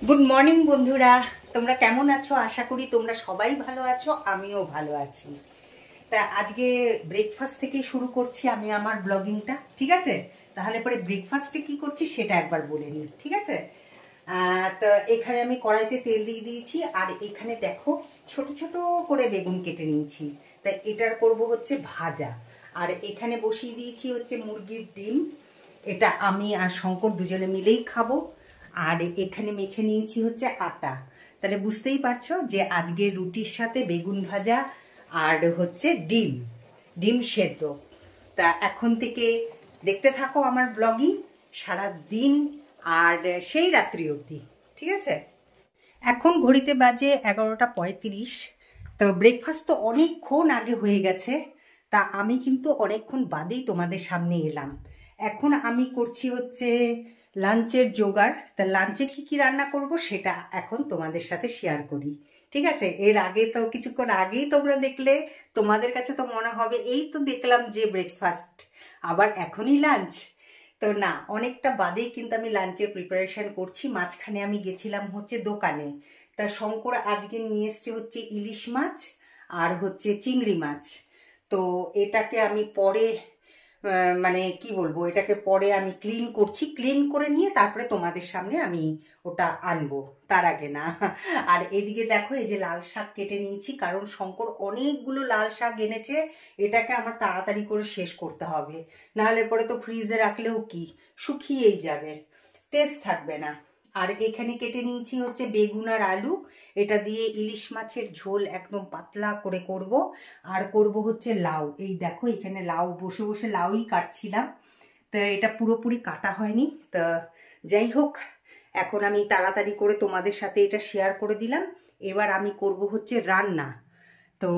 Good morning বন্ধুরা, তোমরা কেমন আছো? আশা করি তোমরা সবাই ভালো আছো, আমিও ভালো আছি। তা আজকে ব্রেকফাস্ট থেকে শুরু করছি আমি আমার ব্লগিংটা, ঠিক আছে? তাহলে পরে ব্রেকফাস্টে কি করছি সেটা একবার বলে নিই, ঠিক আছে? তো এখানে আমি কড়াইতে তেল দিয়ে দিয়েছি, আর এখানে দেখো ছোট ছোট করে বেগুন কেটে নিয়েছি। তা এটার করব হচ্ছে ভাজা। আর এখানে বসিয়ে দিয়েছি হচ্ছে মুরগির ডিম, এটা আমি আর শঙ্কর দুজনে মিলেই খাবো। আর এখানে মেখে নিয়েছি হচ্ছে আটা। তাহলে বুঝতেই পারছো যে আজকে রুটির সাথে বেগুন ভাজা আর হচ্ছে ডিম ডিম সেদ্ধ। তা এখন থেকে দেখতে থাকো আমার ব্লগিং সারা দিন আর সেই রাত্রি অবধি, ঠিক আছে? এখন ঘড়িতে বাজে 11:35। তো ব্রেকফাস্ট তো অনেকক্ষণ আগে হয়ে গেছে। তা আমি কিন্তু অনেকক্ষণ বাদেই তোমাদের সামনে এলাম। এখন আমি করছি হচ্ছে লাঞ্চের জোগাড়। তা লাঞ্চে কি কি রান্না করব সেটা এখন তোমাদের সাথে শেয়ার করি, ঠিক আছে? এর আগে তো কিছুক্ষণ আগেই তোমরা দেখলে, তোমাদের কাছে তো মনে হবে এই তো দেখলাম যে ব্রেকফাস্ট, আবার এখনই লাঞ্চ। তো না, অনেকটা বাদেই কিন্তু আমি লাঞ্চের প্রিপারেশন করছি। মাঝখানে আমি গেছিলাম হচ্ছে দোকানে। তা শঙ্কর আজকে নিয়ে এসছে হচ্ছে ইলিশ মাছ আর হচ্ছে চিংড়ি মাছ। তো এটাকে আমি পরে মানে কি বলবো, এটাকে পরে আমি ক্লিন করছি, ক্লিন করে নিয়ে তারপরে তোমাদের সামনে আমি ওটা আনবো, তার আগে না। আর এদিকে দেখো এই যে লাল শাক কেটে নিয়েছি, কারণ শঙ্কর অনেকগুলো লাল শাক এনেছে। এটাকে আমার তাড়াতাড়ি করে শেষ করতে হবে, নাহলে পরে তো ফ্রিজে রাখলেও কি শুকিয়েই যাবে, টেস্ট থাকবে না। আর এখানে কেটে নিয়েছি হচ্ছে বেগুন আর আলু, এটা দিয়ে ইলিশ মাছের ঝোল একদম পাতলা করে করব। আর করব হচ্ছে লাউ। এই দেখো এখানে লাউ, বসে বসে লাউই কাটছিলাম। তো এটা পুরোপুরি কাটা হয়নি। তা যাই হোক, এখন আমি তাড়াতাড়ি করে তোমাদের সাথে এটা শেয়ার করে দিলাম। এবার আমি করব হচ্ছে রান্না। তো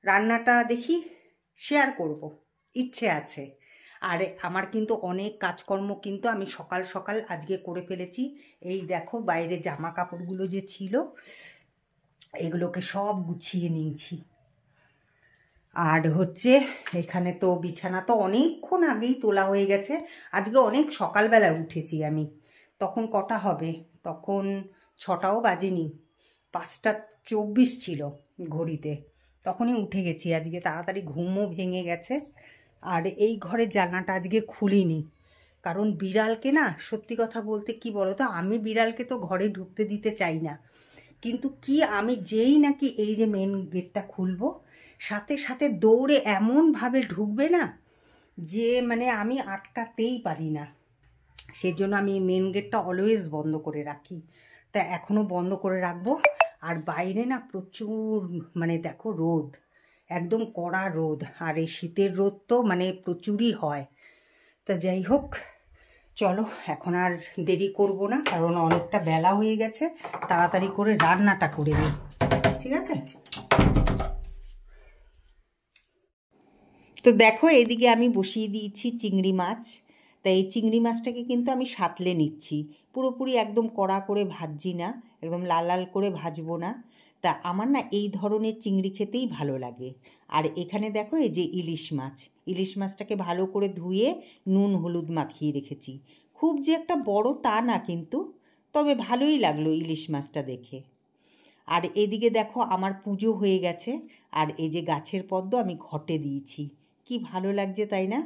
রান্নাটা দেখি শেয়ার করব, ইচ্ছে আছে। আর আমার কিন্তু অনেক কাজকর্ম কিন্তু আমি সকাল সকাল আজকে করে ফেলেছি। এই দেখো বাইরে জামা কাপড়গুলো যে ছিল এগুলোকে সব গুছিয়ে নিয়েছি। আর হচ্ছে এখানে তো বিছানা তো অনেকক্ষণ আগেই তোলা হয়ে গেছে। আজকে অনেক সকালবেলা উঠেছি আমি। তখন কটা হবে, তখন 6টাও বাজেনি, 5টা 24 ছিল ঘড়িতে। তখনই উঠে গেছি, আজকে তাড়াতাড়ি ঘুমও ভেঙে গেছে। আর এই ঘরের জানলাটা আজকে খুলিনি, কারণ বিড়ালকে না, সত্যি কথা বলতে কি বলো তো, আমি বিড়ালকে তো ঘরে ঢুকতে দিতে চাই না, কিন্তু কি আমি যেই নাকি এই যে মেন গেটটা খুলবো, সাথে সাথে দৌড়ে এমনভাবে ঢুকবে না যে মানে আমি আটকাতেই পারি না। সেজন্য আমি মেন গেটটা অলওয়েজ বন্ধ করে রাখি। তা এখনও বন্ধ করে রাখবো। আর বাইরে না প্রচুর মানে দেখো রোদ, একদম কড়া রোদ। আর এই শীতের রোদ তো মানে প্রচুরই হয়। তা যাই হোক, চলো এখন আর দেরি করব না, কারণ অনেকটা বেলা হয়ে গেছে। তাড়াতাড়ি করে রান্নাটা করে নিই, ঠিক আছে? তো দেখো এদিকে আমি বসিয়ে দিয়েছি চিংড়ি মাছ। তাই এই চিংড়ি মাছটাকে কিন্তু আমি সাঁতলে নিচ্ছি, পুরোপুরি একদম কড়া করে ভাজছি না, একদম লাল লাল করে ভাজবো না। তা আমার না এই ধরনের চিংড়ি খেতেই ভালো লাগে। আর এখানে দেখো এই যে ইলিশ মাছ, ইলিশ মাছটাকে ভালো করে ধুয়ে নুন হলুদ মাখিয়ে রেখেছি। খুব যে একটা বড় তা না কিন্তু, তবে ভালোই লাগলো ইলিশ মাছটা দেখে। আর এদিকে দেখো আমার পুজো হয়ে গেছে। আর এই যে গাছের পদ্ম আমি ঘটে দিয়েছি, কি ভালো লাগছে তাই না?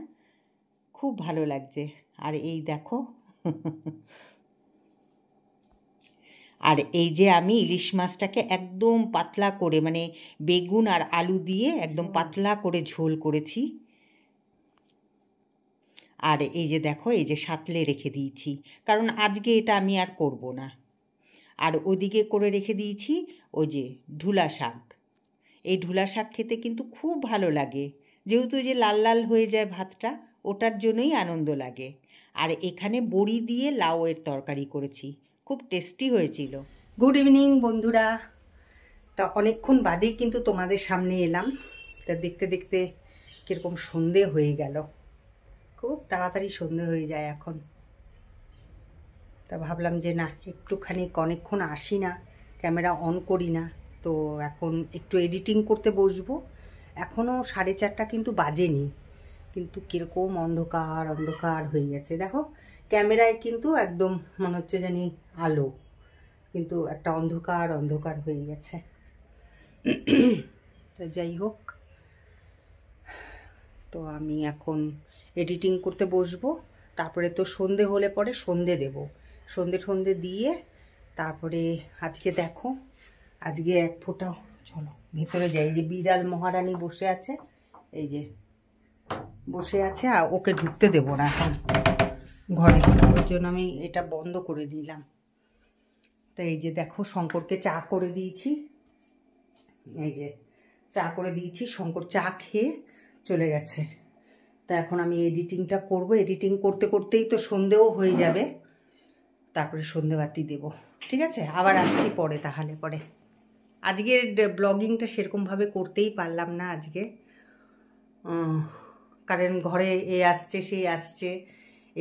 খুব ভালো লাগছে। আর এই দেখো আর এই যে আমি ইলিশ মাছটাকে একদম পাতলা করে, মানে বেগুন আর আলু দিয়ে একদম পাতলা করে ঝোল করেছি। আর এই যে দেখো এই যে সাঁতলে রেখে দিয়েছি, কারণ আজকে এটা আমি আর করব না। আর ওদিকে করে রেখে দিয়েছি ওই যে ঢুলা শাক। এই ঢুলা শাক খেতে কিন্তু খুব ভালো লাগে, যেহেতু যে লাল লাল হয়ে যায় ভাতটা, ওটার জন্যই আনন্দ লাগে। আর এখানে বড়ি দিয়ে লাউয়ের তরকারি করেছি, খুব টেস্টি হয়েছিল। গুড ইভিনিং বন্ধুরা। তা অনেকক্ষণ বাদেই কিন্তু তোমাদের সামনে এলাম। তা দেখতে দেখতে কীরকম সন্ধে হয়ে গেল, খুব তাড়াতাড়ি সন্ধে হয়ে যায় এখন। তা ভাবলাম যে না, একটুখানি অনেকক্ষণ আসি না, ক্যামেরা অন করি না। তো এখন একটু এডিটিং করতে বসবো। এখনও 4:30 কিন্তু বাজেনি, কিন্তু কীরকম অন্ধকার অন্ধকার হয়ে গেছে। দেখো ক্যামেরায় কিন্তু একদম মনে হচ্ছে জানি আলো, কিন্তু একটা অন্ধকার অন্ধকার হয়ে গেছে। তো যাই হোক, তো আমি এখন এডিটিং করতে বসবো। তারপরে তো সন্ধে হলে পরে সন্ধে দেব, সন্ধে দিয়ে তারপরে আজকে দেখো, আজকে এক ফোঁটা, চলো ভেতরে যাই। এই যে বিড়াল মহারানী বসে আছে, এই যে বসে আছে, আর ওকে ঢুকতে দেবো না এখন ঘরে, ওর জন্য আমি এটা বন্ধ করে নিলাম। তো এই যে দেখো, শঙ্করকে চা করে দিয়েছি, এই যে চা করে দিয়েছি, শঙ্কর চা খেয়ে চলে গেছে। তা এখন আমি এডিটিংটা করব, এডিটিং করতে করতেই তো সন্ধেও হয়ে যাবে, তারপরে সন্ধেবাতি দেব। ঠিক আছে, আবার আসছি পরে। তাহলে পরে আজকের ব্লগিংটা সেরকমভাবে করতেই পারলাম না আজকে, কারণ ঘরে এ আসছে সে আসছে,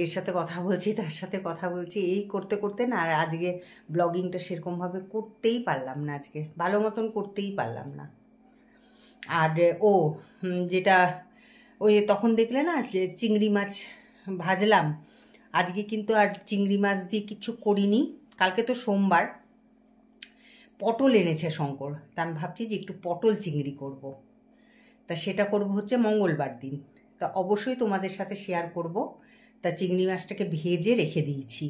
এর সাথে কথা বলছি তার সাথে কথা বলছি, এই করতে করতে না আজকে ব্লগিংটা সেরকমভাবে করতেই পারলাম না, আজকে ভালো মতন করতেই পারলাম না। আর ও যেটা ওই তখন দেখলে না যে চিংড়ি মাছ ভাজলাম, আজকে কিন্তু আর চিংড়ি মাছ দিয়ে কিছু করিনি। কালকে তো সোমবার, পটল এনেছে শঙ্কর, তা আমি ভাবছি যে একটু পটল চিংড়ি করব। তা সেটা করব হচ্ছে মঙ্গলবার দিন, তা অবশ্যই তোমাদের সাথে শেয়ার করব। তা চিংড়ি মাছটাকে ভেজে রেখে দিয়েছি,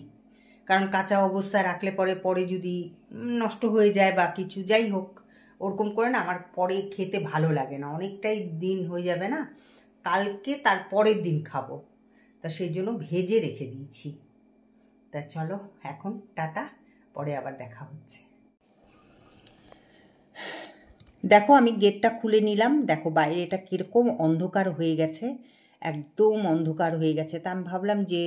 কারণ কাঁচা অবস্থায় রাখলে পরে যদি নষ্ট হয়ে যায় বা কিছু, যাই হোক ওরকম করে না আমার পরে খেতে ভালো লাগে না, অনেকটাই দিন হয়ে যাবে না, কালকে তার পরের দিন খাবো, তা সেই জন্য ভেজে রেখে দিয়েছি। তা চলো এখন টাটা, পরে আবার দেখা হচ্ছে। দেখো আমি গেটটা খুলে নিলাম, দেখো বাইরে এটা কীরকম অন্ধকার হয়ে গেছে, একদম অন্ধকার হয়ে গেছে। তা আমি ভাবলাম যে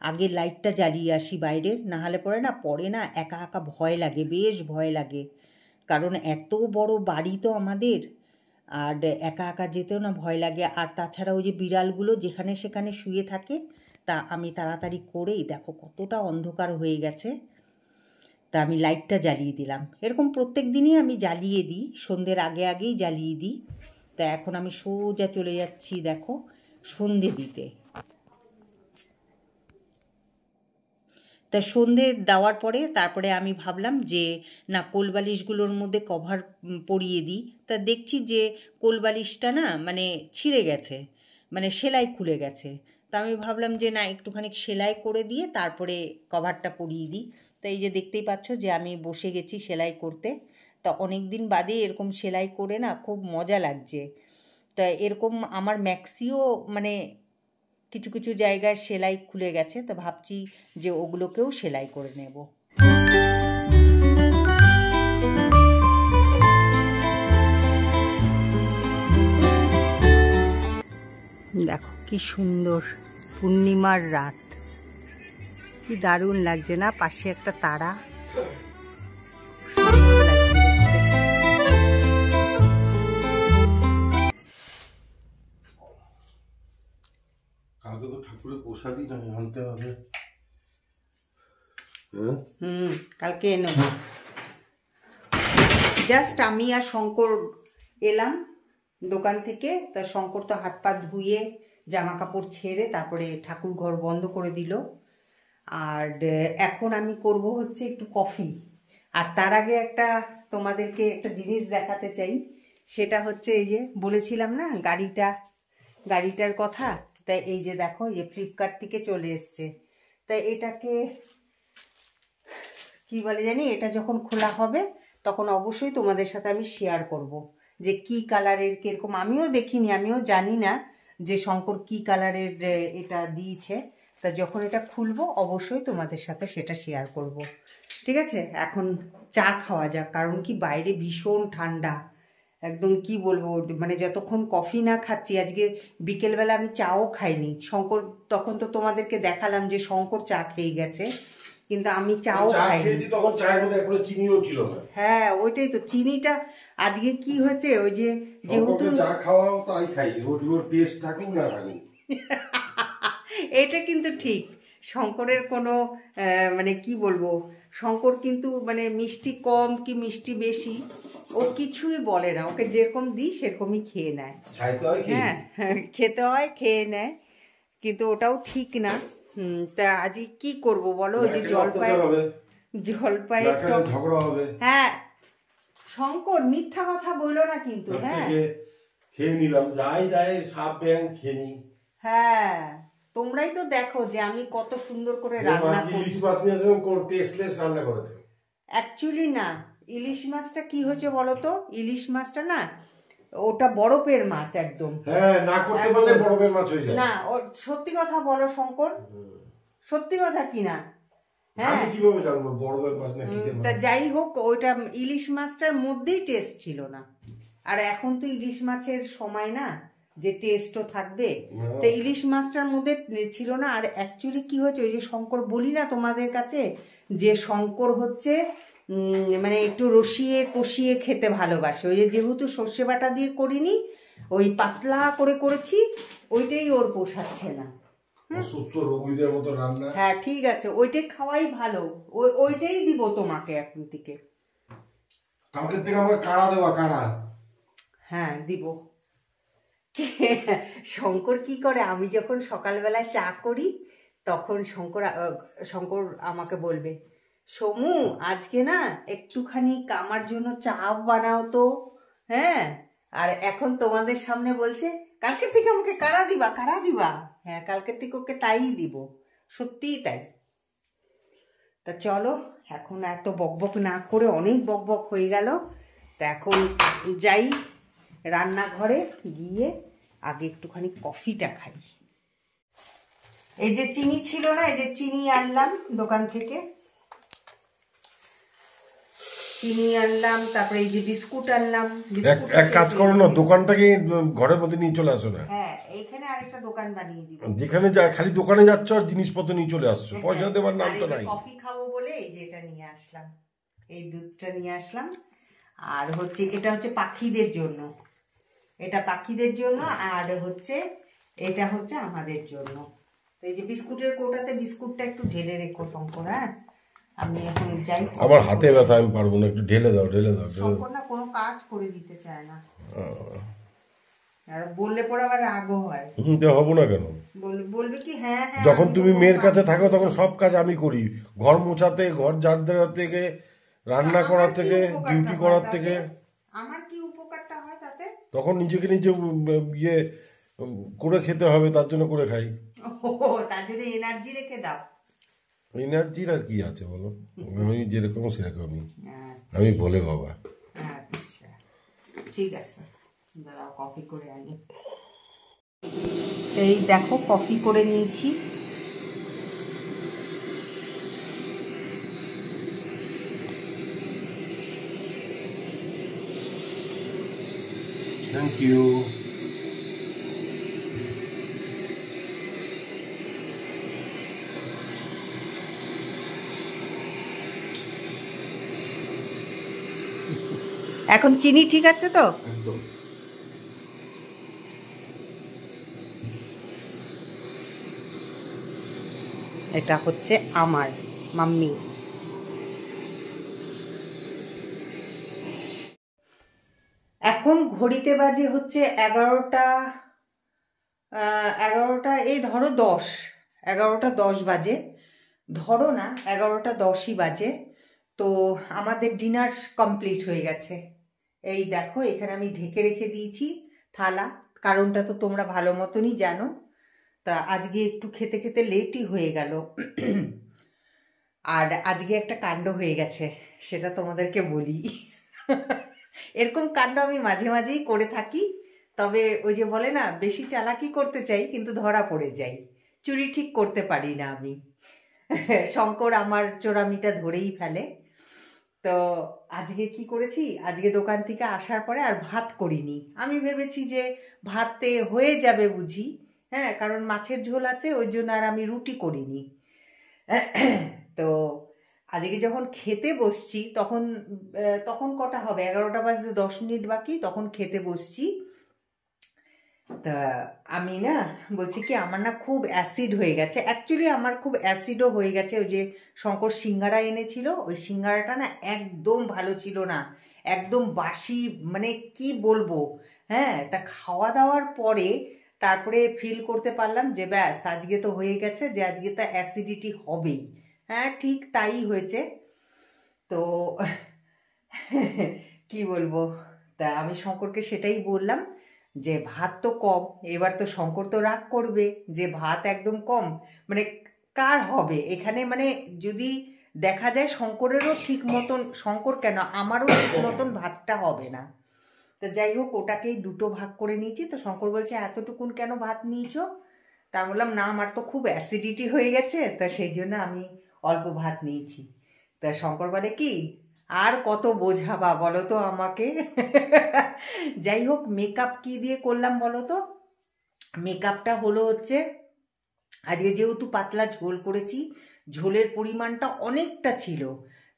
আগে লাইটটা জ্বালিয়ে আসি বাইরের, নাহলে পরে না একা একা ভয় লাগে, বেশ ভয় লাগে, কারণ এত বড় বাড়ি তো আমাদের, আর একা একা যেতেও না ভয় লাগে। আর তাছাড়া ওই যে বিড়ালগুলো যেখানে সেখানে শুয়ে থাকে, তা আমি তাড়াতাড়ি করেই, দেখো কতটা অন্ধকার হয়ে গেছে, তা আমি লাইটটা জ্বালিয়ে দিলাম। এরকম প্রত্যেক দিনই আমি জ্বালিয়ে দিই, সন্ধ্যের আগেই জ্বালিয়ে দিই। তা এখন আমি সোজা চলে যাচ্ছি দেখো সন্ধে দিতে। তা সন্ধে দেওয়ার পরে তারপরে আমি ভাবলাম যে না কোলবালিশগুলোর মধ্যে কভার পরিয়ে দিই। তা দেখছি যে কোলবালিশটা না মানে ছিঁড়ে গেছে, মানে সেলাই খুলে গেছে। তা আমি ভাবলাম যে না একটুখানি সেলাই করে দিয়ে তারপরে কভারটা পরিয়ে দিই। তা এই যে দেখতেই পাচ্ছ যে আমি বসে গেছি সেলাই করতে। তা অনেক দিন বাদে এরকম সেলাই করে না খুব মজা লাগছে। তা এরকম আমার ম্যাক্সিও মানে কিছু কিছু জায়গায় সেলাই খুলে গেছে, তো ভাবছি যে ওগুলোকেও সেলাই করে নেব। দেখো কি সুন্দর পূর্ণিমার রাত, কি দারুণ লাগছে না, পাশে একটা তারা, কালকে তো ঠাকুরের প্রসাদই না আনতে হবে। কালকে এনো। জাস্ট আমি আর শঙ্কর এলাম দোকান থেকে, তা শঙ্কর তো হাত পা ধুয়ে জামা কাপড় ছেড়ে তারপরে ঠাকুর ঘর বন্ধ করে দিল। আর এখন আমি করব হচ্ছে একটু কফি। আর তার আগে তোমাদেরকে একটা জিনিস দেখাতে চাই, সেটা হচ্ছে এই যে বলেছিলাম না গাড়িটার কথা, তাই এই যে দেখো এই যে ফ্লিপকার্ট থেকে চলে এসছে। তাই এটাকে কি বলে জানি, এটা যখন খোলা হবে তখন অবশ্যই তোমাদের সাথে আমি শেয়ার করব যে কি কালারের কিরকম, আমিও দেখিনি, আমিও জানি না যে শঙ্কর কি কালারের এটা দিয়েছে। তা যখন এটা খুলবো অবশ্যই তোমাদের সাথে সেটা শেয়ার করব। ঠিক আছে, এখন চা খাওয়া যাক, কারণ কি বাইরে ভীষণ ঠান্ডা, একদম কি বলবো, মানে যতক্ষণ কফি না খাচ্ছি, আজকে বিকেলবেলা আমি চাও খাইনি। শঙ্কর তখন তো তোমাদেরকে দেখালাম যে শঙ্কর চা খেয়ে গেছে, কিন্তু আমি চাও খাইনি। তখন চায়ের মধ্যে এখনো চিনিও ছিল না। হ্যাঁ ওইটাই তো, চিনিটা আজকে কি হয়েছে, ওই যে যেহেতু চা খাওয়াও তাই খাই, ওর টেস্ট থাকুক না থাকুক। এটা কিন্তু ঠিক, শঙ্করের কোনো মানে কি বলবো, শঙ্কর কিন্তু মানে মিষ্টি কম কি মিষ্টি বেশি ও কিছুই বলে না, ওকে যেরকম দিই সেরকমই খেয়ে নেয়। হ্যাঁ খেতে হয়, খেয়ে নেয়, কিন্তু ওটাও ঠিক না। তা আজকে কি করব বলো, ওই যে জলপাই, জলপাইয়ের না খেলে ঝগড়া হবে। হ্যাঁ শঙ্কর মিথ্যা কথা বললো না কিন্তু। তার হ্যাঁ থেকে খেয়ে নিলাম, যাই দেয় সাপ ব্যাং খেয়ে নি। হ্যাঁ তোমরাই তো দেখো যে আমি কত সুন্দর করে রান্না করি। ইলিশ মাছ নিয়ে আসলাম, কোন টেস্টলেস রান্না করে দেবে। অ্যাকচুয়ালি না, ইলিশ মাছটা কি হয়েছে বলো তো, ইলিশ মাছটা না ওটা বরফের মাছ একদম। হ্যাঁ, না করতে পারলে বরফের মাছ হয়ে যায়। না ও সত্যি কথা বলো শঙ্কর, সত্যি কথা কি না? হ্যাঁ আমি কিভাবে জানবো বরফের মাছ না কিসের তা মাছ? যাই হোক ওইটা ইলিশ মাছটার মধ্যেই টেস্ট ছিল না। আর এখন তো ইলিশ মাছের সময় না যে টেস্টও থাকবে, তো ইলিশ মাছটার মধ্যে ছিল না। আর অ্যাকচুয়ালি কি হয়েছে, ওই যে শঙ্কর বলি না তোমাদের কাছে যে শঙ্কর হচ্ছে মানে একটু রসিয়ে কষিয়ে খেতে ভালোবাসে। ওই যে যেহেতু সর্ষে বাটা দিয়ে করিনি, ওই পাতলা করে করেছি, ওইটাই ওর পোষাচ্ছে না। সুস্থ রোগীদের মতো রান্না। হ্যাঁ ঠিক আছে, ওইটাই খাওয়াই ভালো, ওইটাই দিব তোমাকে এখন থেকে। কালকের থেকে আমাকে কাড়া দেওয়া, কাড়া। হ্যাঁ দিব। শঙ্কর কি করে, আমি যখন সকালবেলায় চা করি তখন শঙ্কর আমাকে বলবে, সমু আজকে না একটুখানি আমার জন্য চা বানাও তো। হ্যাঁ আর এখন তোমাদের সামনে বলছে কালকের থেকে আমাকে কাড়া দিবা, কাড়া দিবা। হ্যাঁ কালকের থেকে ওকে তাই দিব, সত্যিই তাই। তা চলো এখন এত বকবক না করে, অনেক বকবক হয়ে গেল, তা এখন যাই রান্নাঘরে গিয়ে আগে একটুখানি কফিটা খাই। এই যে চিনি ছিল না, এই যে চিনি আনলাম দোকান থেকে, চিনি আনলাম, তারপরে এই যে বিস্কুট আনলাম। এক কাজ করো না, দোকানটাকে ঘরের মধ্যে নিয়ে চলে আসো না। হ্যাঁ এইখানে আরেকটা দোকান বানিয়ে দিব। যেখানে খালি দোকানে যাচ্ছ আর জিনিসপত্র নিয়ে চলে আসছো, পয়সা দেবার নাম তো নাই। কফি খাবো বলে এই যে এটা নিয়ে আসলাম, এই দুধটা নিয়ে আসলাম। আর হচ্ছে এটা হচ্ছে পাখিদের জন্য, এটা পাখিদের জন্য, আর হচ্ছে এটা হচ্ছে আমাদের জন্য। তো এই যে বিস্কুটের কৌটাতে বিস্কুটটা একটু ঢেলে রেখো শঙ্কর। হ্যাঁ আমি এখন যাই, আমার হাতে ব্যথা, আমি পারবো না, একটু ঢেলে দাও, ঢেলে দাও। শঙ্কর না কোনো কাজ করে দিতে চায় না, আর বললে পরে আবার রাগও হয়। হবো না কেন? বলবে কি হ্যাঁ হ্যাঁ। যখন তুমি মেয়ের কাছে থাকো তখন সব কাজ আমি করি, ঘর মোছাতে, ঘর ঝাড় দেওয়ার থেকে, রান্না করার থেকে, ডিউটি করার থেকে। আমার কি উপকারটা হয় তাতে? তখন নিজেকে নিজে ইয়ে করে খেতে হবে, তার জন্য করে খাই। ও তার জন্য এনার্জি রেখে দাও। এনার্জির আর কি আছে বলো, আমি যেরকম সেরকমই, আমি বলে বাবা। আচ্ছা ঠিক আছে, দাঁড়াও কফি করে আনি। এই দেখো কফি করে নিয়েছি। Thank you. এখন চিনি ঠিক আছে তো? একদম। এটা হচ্ছে আমার মাম্মি। এখন ঘড়িতে বাজে হচ্ছে 11টা, এই ধরো 10, 11টা 10 বাজে, ধরো না 11টা 10ই বাজে। তো আমাদের ডিনার কমপ্লিট হয়ে গেছে। এই দেখো এখানে আমি ঢেকে রেখে দিয়েছি থালা, কারণটা তো তোমরা ভালো মতনই জানো। তা আজকে একটু খেতে খেতে লেটই হয়ে গেল। আর আজকে একটা কাণ্ড হয়ে গেছে, সেটা তোমাদেরকে বলি। এরকম কাণ্ড আমি মাঝে মাঝেই করে থাকি, তবে ওই যে বলে না বেশি চালাকি করতে চাই কিন্তু ধরা পড়ে যাই, চুরি ঠিক করতে পারি না আমি। শঙ্কর আমার চোরামিটা ধরেই ফেলে। তো আজকে কি করেছি, আজকে দোকান থেকে আসার পরে আর ভাত করিনি। আমি ভেবেছি যে ভাতে হয়ে যাবে বুঝি, হ্যাঁ কারণ মাছের ঝোল আছে, ওই জন্য আর আমি রুটি করিনি। তো আজকে যখন খেতে বসছি তখন কটা হবে, 11টা বাজতে 10 মিনিট বাকি, তখন খেতে বসছি। তা আমি না বলছি কি আমার না খুব অ্যাসিড হয়ে গেছে। অ্যাকচুয়ালি আমার খুব অ্যাসিডও হয়ে গেছে। ওই যে শঙ্কর সিঙ্গারা এনেছিল, ওই সিঙ্গারাটা না একদম ভালো ছিল না, একদম বাসি, মানে কি বলবো। হ্যাঁ তা খাওয়া দাওয়ার পরে তারপরে ফিল করতে পারলাম যে ব্যাস আজকে তো হয়ে গেছে, যে আজকে তা অ্যাসিডিটি হবেই। হ্যাঁ ঠিক তাই হয়েছে। তো কি বলবো, তা আমি শঙ্করকে সেটাই বললাম যে ভাত তো কম, এবার তো শঙ্কর তো রাগ করবে যে ভাত একদম কম, মানে কার হবে এখানে, মানে যদি দেখা যায় শঙ্করেরও ঠিক মতন, শঙ্কর কেন আমারও ঠিক মতন ভাতটা হবে না। তো যাই হোক, ওটাকেই দুটো ভাগ করে নিয়েছি। তো শঙ্কর বলছে এতটুকুন কেন ভাত নিয়েছো? তা বললাম না, আমার তো খুব অ্যাসিডিটি হয়ে গেছে, তা সেই জন্য আমি অল্প ভাত নিয়েছি। তা শঙ্কর বলে কি, আর কত বোঝাবা বলো তো আমাকে। যাই হোক, মেকআপ কি দিয়ে করলাম বলো তো? মেকআপটা হলো হচ্ছে, আজকে যেহেতু পাতলা ঝোল করেছি, ঝোলের পরিমাণটা অনেকটা ছিল,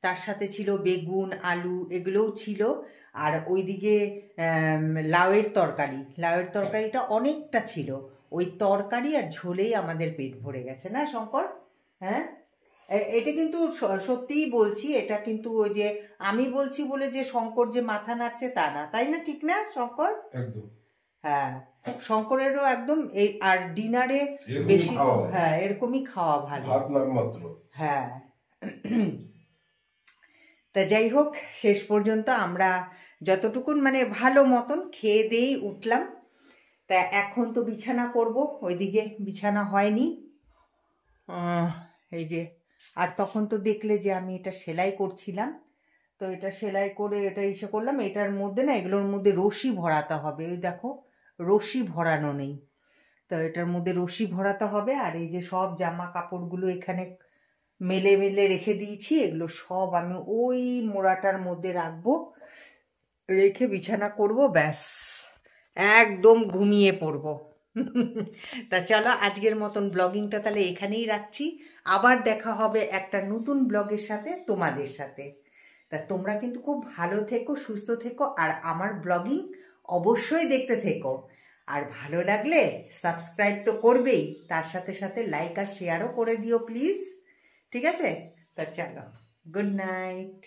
তার সাথে ছিল বেগুন আলু এগুলোও ছিল, আর ওইদিকে লাউয়ের তরকারি, লাউয়ের তরকারিটা অনেকটা ছিল। ওই তরকারি আর ঝোলেই আমাদের পেট ভরে গেছে না শঙ্কর? হ্যাঁ, এটা কিন্তু সত্যিই বলছি, এটা কিন্তু ওই যে আমি বলছি বলে যে শঙ্কর যে মাথা নাড়ছে তা না, তাই না? ঠিক না শঙ্কর? একদম। হ্যাঁ, শঙ্করেরও একদম এই, আর ডিনারে বেশি, হ্যাঁ এরকমই খাওয়া ভালো, ভাত নামমাত্র। হ্যাঁ। তা যাই হোক, শেষ পর্যন্ত আমরা যতটুকুন মানে ভালো মতন খেয়ে দিয়েই উঠলাম। তা এখন তো বিছানা করব, ওইদিকে বিছানা হয়নি, এই যে। আর তখন তো দেখলে যে আমি এটা সেলাই করছিলাম, তো এটা সেলাই করে এটা ইসে করলাম, এটার মধ্যে না এগুলোর মধ্যে রশি ভরাতে হবে, ওই দেখো রশি ভরানো নেই, তো এটার মধ্যে রশি ভরাতে হবে। আর এই যে সব জামা কাপড়গুলো এখানে মেলে মেলে রেখে দিয়েছি, এগুলো সব আমি ওই মোড়াটার মধ্যে রাখবো, রেখে বিছানা করব, ব্যাস একদম ঘুমিয়ে পড়বো। তা চলো, আজকের মতন ব্লগিংটা তাহলে এখানেই রাখছি, আবার দেখা হবে একটা নতুন ব্লগের সাথে তোমাদের সাথে। তা তোমরা কিন্তু খুব ভালো থেকো, সুস্থ থেকো, আর আমার ব্লগিং অবশ্যই দেখতে থেকো, আর ভালো লাগলে সাবস্ক্রাইব তো করবেই, তার সাথে সাথে লাইক আর শেয়ারও করে দিও প্লিজ, ঠিক আছে? তা চলো, গুড নাইট।